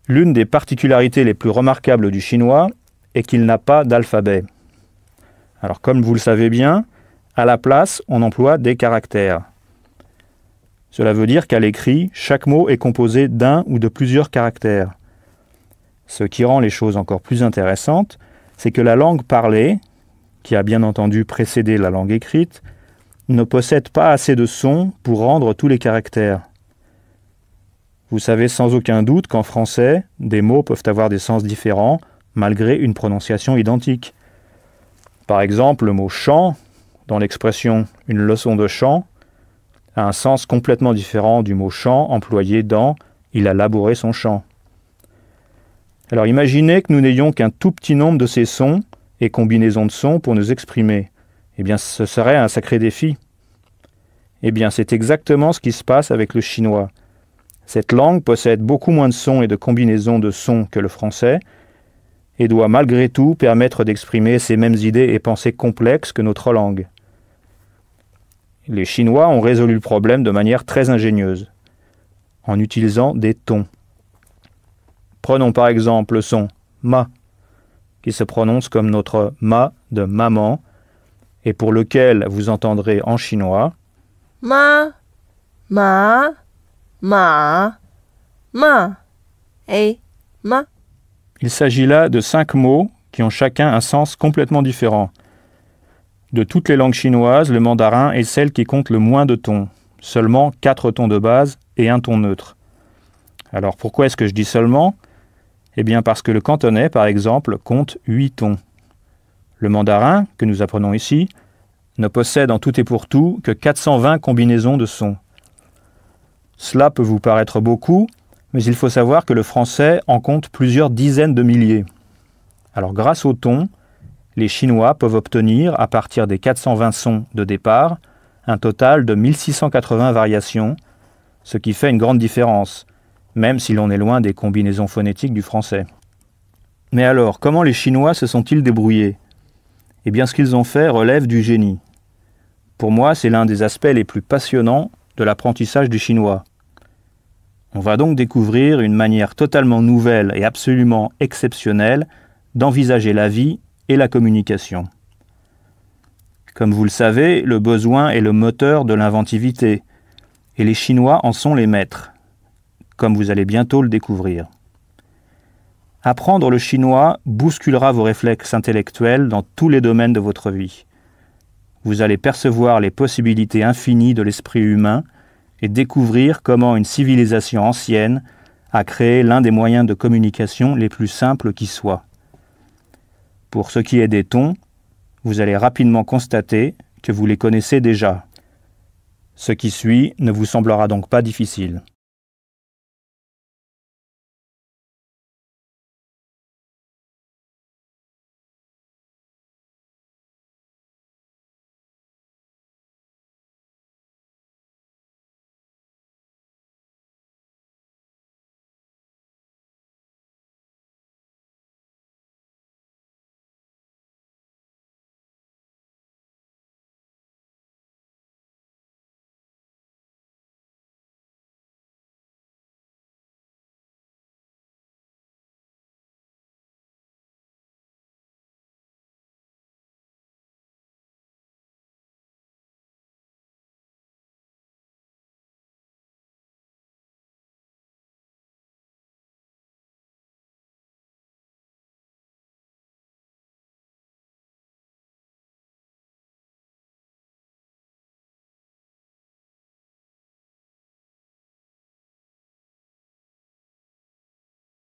L'une des particularités les plus remarquables du chinois est qu'il n'a pas d'alphabet. Alors comme vous le savez bien, à la place, on emploie des caractères. Cela veut dire qu'à l'écrit, chaque mot est composé d'un ou de plusieurs caractères. Ce qui rend les choses encore plus intéressantes, c'est que la langue parlée, qui a bien entendu précédé la langue écrite, ne possède pas assez de sons pour rendre tous les caractères. Vous savez sans aucun doute qu'en français, des mots peuvent avoir des sens différents malgré une prononciation identique. Par exemple, le mot « chant » dans l'expression « une leçon de chant » a un sens complètement différent du mot « champ » employé dans « il a labouré son champ ». Alors imaginez que nous n'ayons qu'un tout petit nombre de ces sons et combinaisons de sons pour nous exprimer. Eh bien, ce serait un sacré défi. Eh bien, c'est exactement ce qui se passe avec le chinois. Cette langue possède beaucoup moins de sons et de combinaisons de sons que le français et doit malgré tout permettre d'exprimer ces mêmes idées et pensées complexes que notre langue. Les Chinois ont résolu le problème de manière très ingénieuse, en utilisant des tons. Prenons par exemple le son « ma », qui se prononce comme notre « ma » de maman, et pour lequel vous entendrez en chinois « ma, ma, ma, ma » et « ma ». Il s'agit là de 5 mots qui ont chacun un sens complètement différent. De toutes les langues chinoises, le mandarin est celle qui compte le moins de tons, seulement 4 tons de base et un ton neutre. Alors pourquoi est-ce que je dis seulement ? Eh bien parce que le cantonais, par exemple, compte 8 tons. Le mandarin, que nous apprenons ici, ne possède en tout et pour tout que 420 combinaisons de sons. Cela peut vous paraître beaucoup, mais il faut savoir que le français en compte plusieurs dizaines de milliers. Alors grâce au ton, les Chinois peuvent obtenir, à partir des 420 sons de départ, un total de 1680 variations, ce qui fait une grande différence, même si l'on est loin des combinaisons phonétiques du français. Mais alors, comment les Chinois se sont-ils débrouillés ? Eh bien, ce qu'ils ont fait relève du génie. Pour moi, c'est l'un des aspects les plus passionnants de l'apprentissage du chinois. On va donc découvrir une manière totalement nouvelle et absolument exceptionnelle d'envisager la vie et la communication. Comme vous le savez, le besoin est le moteur de l'inventivité, et les Chinois en sont les maîtres, comme vous allez bientôt le découvrir. Apprendre le chinois bousculera vos réflexes intellectuels dans tous les domaines de votre vie. Vous allez percevoir les possibilités infinies de l'esprit humain et découvrir comment une civilisation ancienne a créé l'un des moyens de communication les plus simples qui soient. Pour ce qui est des tons, vous allez rapidement constater que vous les connaissez déjà. Ce qui suit ne vous semblera donc pas difficile.